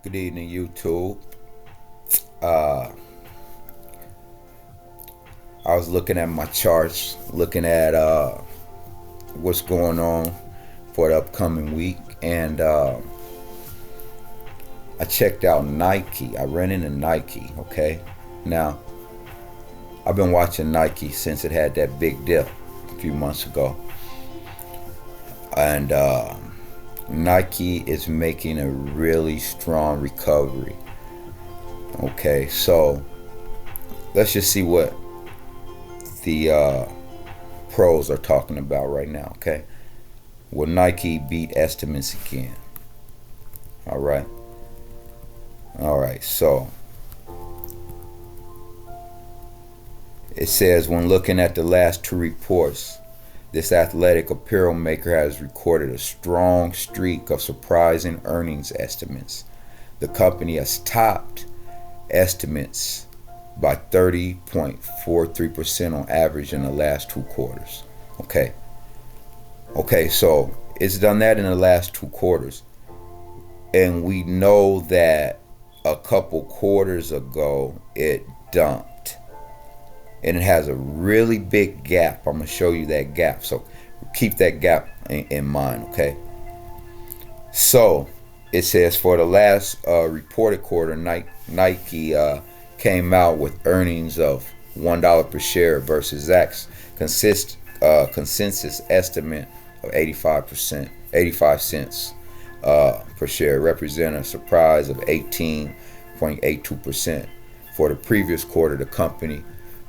Good evening, YouTube. Uh, I was looking at my charts, looking at what's going on for the upcoming week, and I checked out Nike. I ran into Nike. Okay, now I've been watching Nike since it had that big dip a few months ago, and Nike is making a really strong recovery. Okay, so let's just see what the pros are talking about right now. Okay, will Nike beat estimates again? All right, all right. So it says when looking at the last two reports, this athletic apparel maker has recorded a strong streak of surprising earnings estimates. The company has topped estimates by 30.43% on average in the last two quarters. Okay. Okay, so it's done that in the last two quarters. And we know that a couple quarters ago it dumped. And it has a really big gap. I'm going to show you that gap. So keep that gap in mind, okay? So it says for the last reported quarter, Nike came out with earnings of $1 per share versus Zacks consensus estimate of 85 cents per share, representing a surprise of 18.82%. For the previous quarter, the company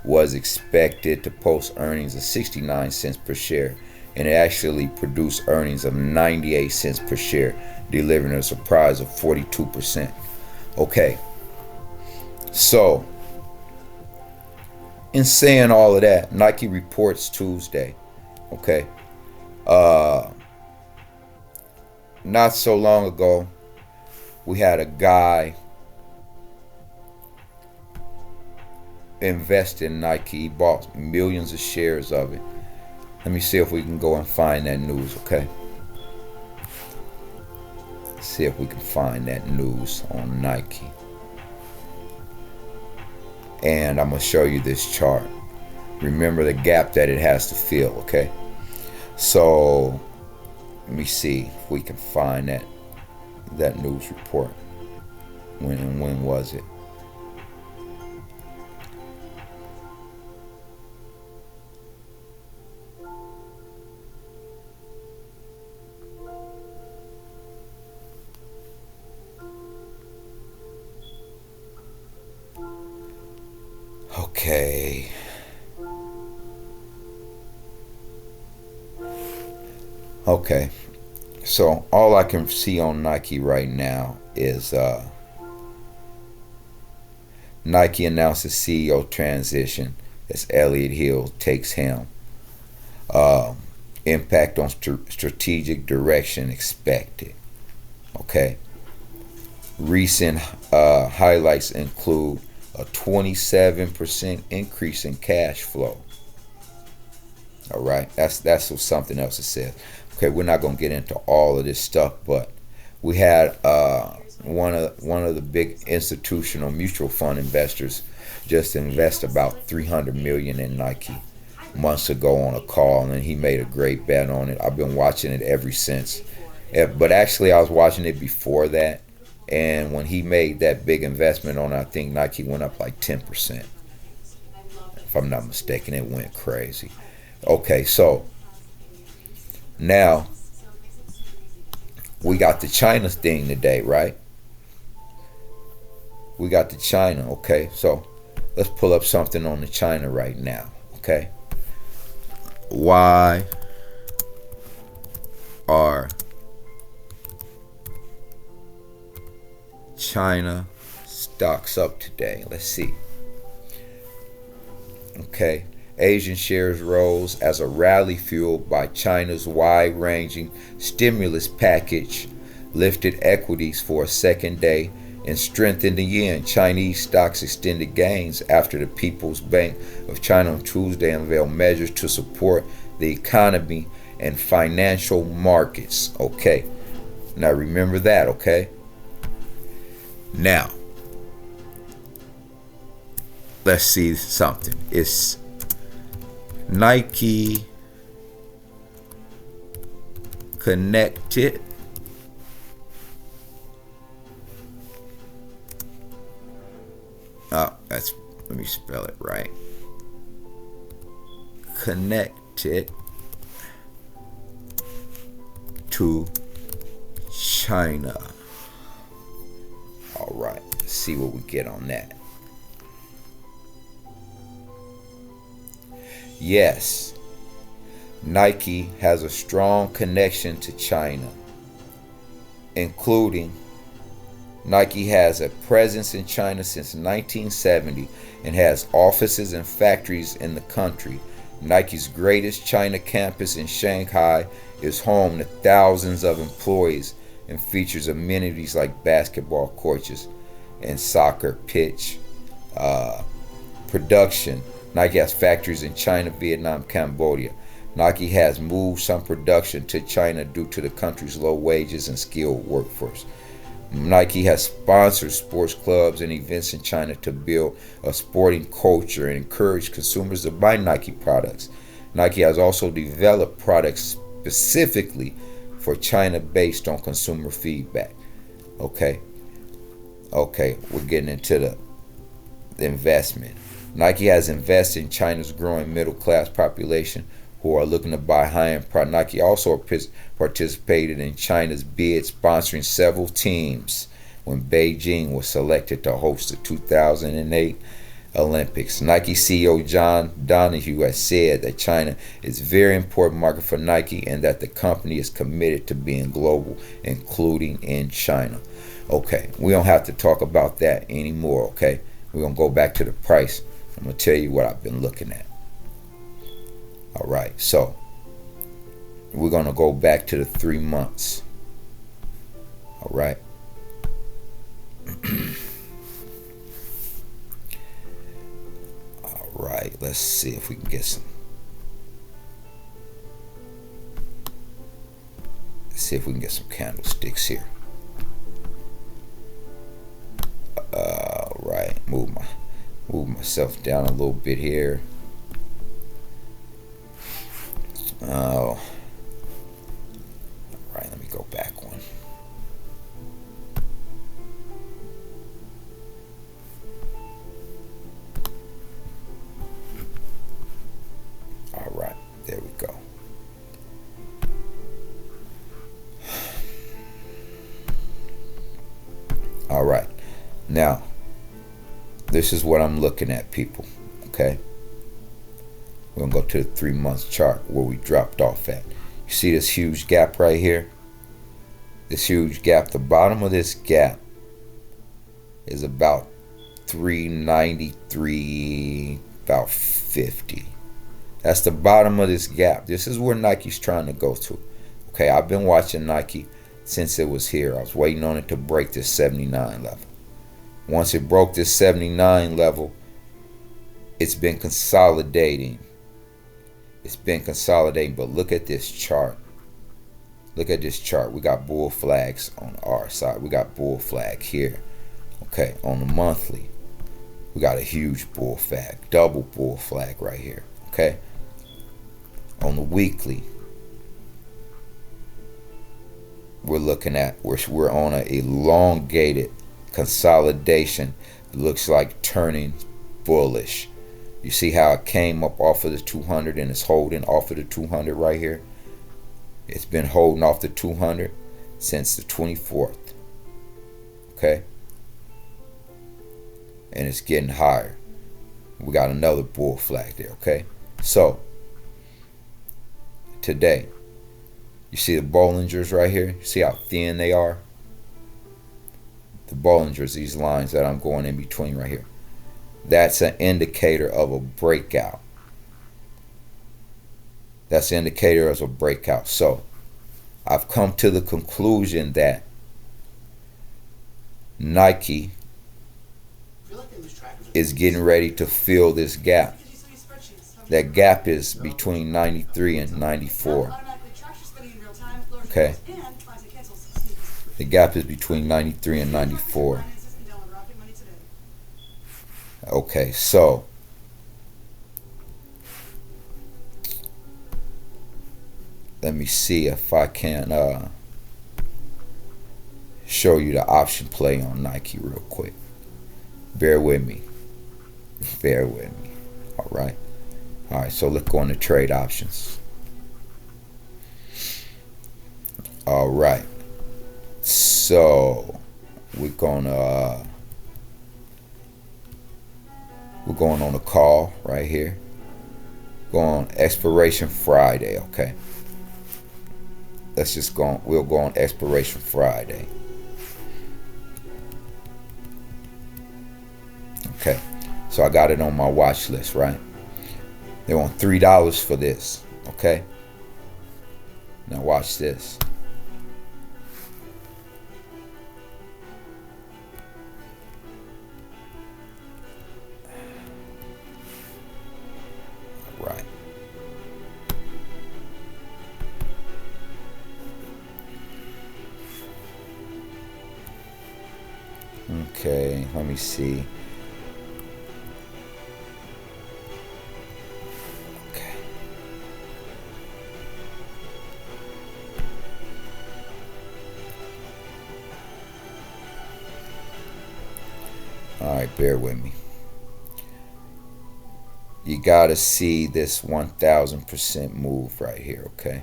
was expected to post earnings of 69 cents per share, and it actually produced earnings of 98 cents per share, delivering a surprise of 42%. Okay, so in saying all of that, Nike reports Tuesday. Okay, not so long ago, we had a guy invest in Nike. He bought millions of shares of it. Let me see if we can go and find that news, okay? See if we can find that news on Nike. And I'm going to show you this chart. Remember the gap that it has to fill, okay? So let me see if we can find that news report. When was it? Okay. Okay. So all I can see on Nike right now is Nike announces CEO transition as Elliott Hill takes helm. Uh, Impact on strategic direction expected. Okay. Recent highlights include a 27% increase in cash flow. All right, that's something else it says. Okay, we're not gonna get into all of this stuff, but we had one of the big institutional mutual fund investors just invest about 300 million in Nike months ago on a call, and he made a great bet on it. I've been watching it ever since. But actually, I was watching it before that, and when he made that big investment on it, I think Nike went up like 10%. If I'm not mistaken, it went crazy. Okay, so now we got the China thing today, right? We got the China, okay? So let's pull up something on the China right now, okay? Why are China stocks up today? Let's see. Okay. Asian shares rose as a rally fueled by China's wide-ranging stimulus package lifted equities for a second day and strengthened the yen. Chinese stocks extended gains after the People's Bank of China on Tuesday unveiled measures to support the economy and financial markets. Okay, now remember that, okay? Now, let's see something. It's Nike connected that's, let me spell it right. Connected to China. All right, let's see what we get on that. Yes, Nike has a strong connection to China, including Nike has a presence in China since 1970 and has offices and factories in the country. Nike's greatest China campus in Shanghai is home to thousands of employees and features amenities like basketball courts and soccer pitch. Production. Nike has factories in China, Vietnam, Cambodia. Nike has moved some production to China due to the country's low wages and skilled workforce. Nike has sponsored sports clubs and events in China to build a sporting culture and encourage consumers to buy Nike products. Nike has also developed products specifically for China based on consumer feedback. Okay, we're getting into the investment. Nike has invested in China's growing middle class population who are looking to buy high-end products. Nike also participated in China's bid, sponsoring several teams when Beijing was selected to host the 2008 Olympics. Nike CEO John Donahoe has said that China is a very important market for Nike and that the company is committed to being global, including in China. Okay, we don't have to talk about that anymore, okay? We're going to go back to the price. I'm going to tell you what I've been looking at. All right, so we're going to go back to the 3 months. All right. All right, let's see if we can get some. Let's see if we can get some candlesticks here. All right, move myself down a little bit here. Oh, all right, let me go back one. All right, there we go. All right, now this is what I'm looking at, people. Okay, we're gonna go to the 3 month chart where we dropped off at. You see this huge gap right here? This huge gap, the bottom of this gap is about 393, about 50. That's the bottom of this gap. This is where Nike's trying to go to. Okay, I've been watching Nike since it was here. I was waiting on it to break this 79 level. Once it broke this 79 level, it's been consolidating. But look at this chart. Look at this chart. We got bull flags on our side. We got bull flag here. Okay, on the monthly, we got a huge bull flag, double bull flag right here. Okay, on the weekly, we're looking at we're on an elongated consolidation. It looks like turning bullish. You see how it came up off of the 200 and it's holding off of the 200 right here. It's been holding off the 200 since the 24th. Okay, and it's getting higher. We got another bull flag there. Okay, so today, you see the Bollingers right here? You see how thin they are? The Bollingers, these lines that I'm going in between right here. That's an indicator of a breakout. That's an indicator of a breakout. So I've come to the conclusion that Nike is getting ready to fill this gap. That gap is between 93 and 94. Okay. The gap is between 93 and 94. Okay, so let me see if I can show you the option play on Nike real quick. Bear with me. Bear with me. All right. All right. So let's go on the trade options. All right. So we're going on a call right here. Go on expiration Friday. Okay. Let's just go on. We'll go on expiration Friday. Okay. So I got it on my watch list, right? They want $3 for this. Okay. Now watch this. Right. Okay. Let me see. All right, bear with me. You gotta see this 1000% move right here, okay?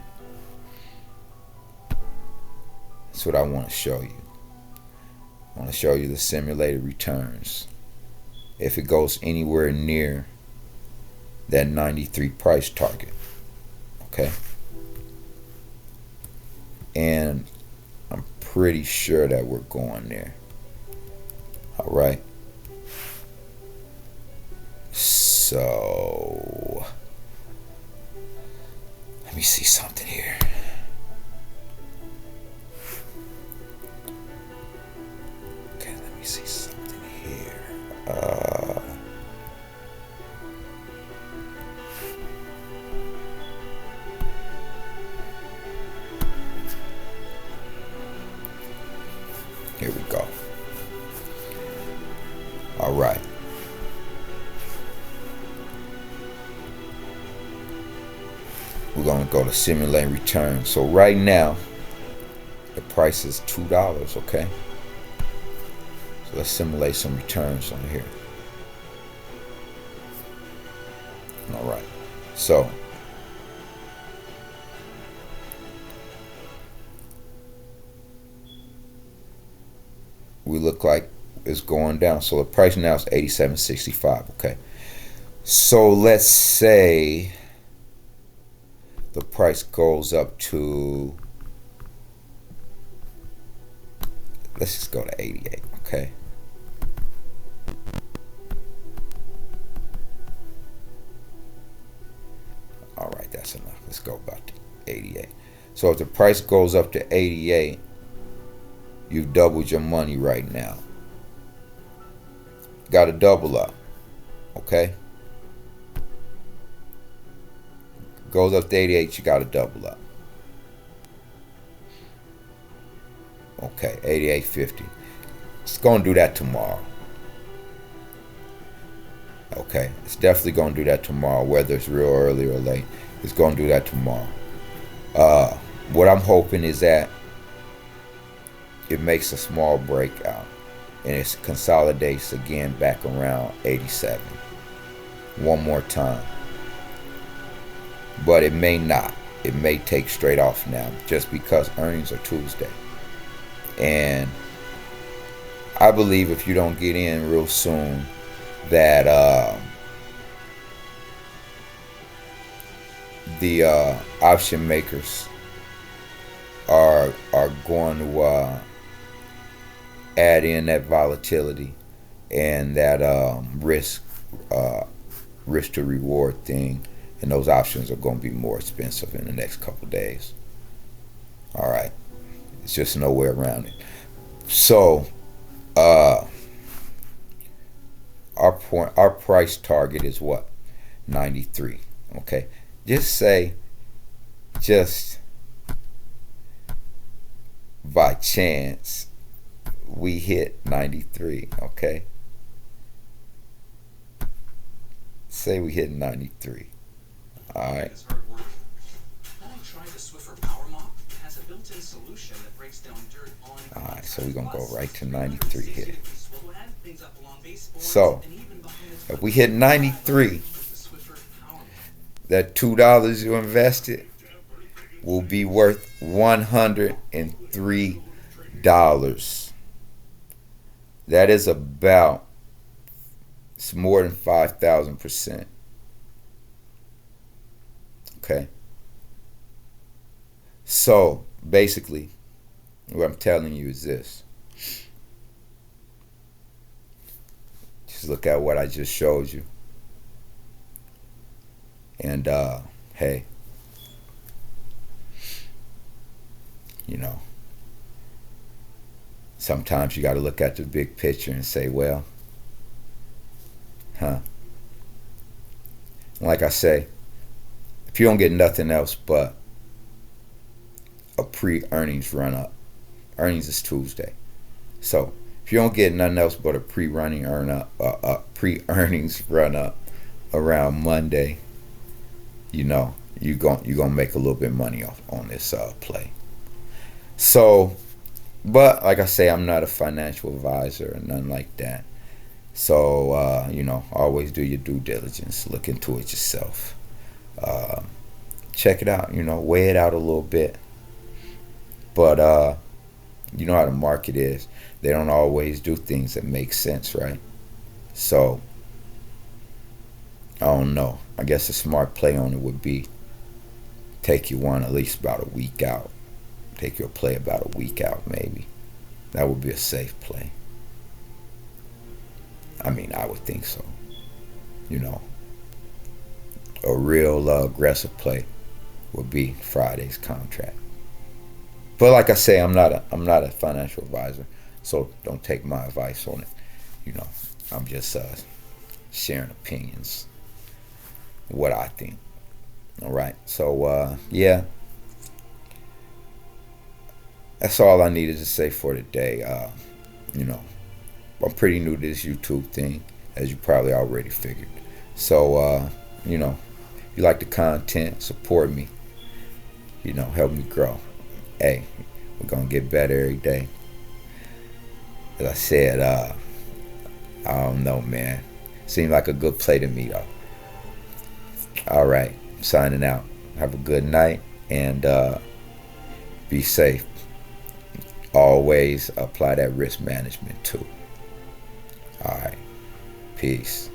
That's what I want to show you. I want to show you the simulated returns. If it goes anywhere near that 93 price target, okay? And I'm pretty sure that we're going there. All right. So let me see something here. Okay, let me see something here. Here we go. All right. We're going to go to simulate return. So right now, the price is $2, okay? So let's simulate some returns on here. All right. So we look like it's going down. So the price now is $87.65, okay? So let's say the price goes up to, let's just go to 88, okay? All right, that's enough. Let's go about to 88. So if the price goes up to 88, you've doubled your money right now. Got to double up, okay? Goes up to 88, you got to double up. Okay, 88.50. It's going to do that tomorrow. Okay, it's definitely going to do that tomorrow, whether it's real early or late. It's going to do that tomorrow. What I'm hoping is that it makes a small breakout and it consolidates again back around 87. One more time. But it may not. It may take straight off now just because earnings are Tuesday. And I believe if you don't get in real soon that the option makers are going to add in that volatility and that risk to reward thing, and those options are going to be more expensive in the next couple days. All right, it's just no way around it. So our price target is what? 93. Okay, just by chance we hit 93. Okay, Say we hit 93. All right. All right, so we're going to go right to 93 here. So, if we hit 93, that $2 you invested will be worth $103. That is about, it's more than 5,000%. Okay. So, basically, what I'm telling you is this. Just look at what I just showed you. And, hey, you know, sometimes you got to look at the big picture and say, well, like I say, if you don't get nothing else but a pre-earnings run up, earnings is Tuesday. So if you don't get nothing else but a pre-earnings run up around Monday, you know you're gonna make a little bit of money off on this play. So, but like I say, I'm not a financial advisor or nothing like that. So you know, always do your due diligence. Look into it yourself. Check it out. You know, weigh it out a little bit. But you know how the market is. They don't always do things that make sense, right? So I don't know. I guess a smart play on it would be take your one at least about a week out. Take your play about a week out, maybe. That would be a safe play. I mean, I would think so. You know, a real aggressive play would be Friday's contract. But like I say, I'm not a financial advisor, so don't take my advice on it. You know, I'm just sharing opinions, what I think. All right, so yeah, that's all I needed to say for today. You know, I'm pretty new to this YouTube thing, as you probably already figured. So you know, if you like the content, support me. You know, help me grow. Hey, we're gonna get better every day. As I said, I don't know, man. Seemed like a good play to me, though. All right, I'm signing out. Have a good night and be safe. Always apply that risk management too. All right, peace.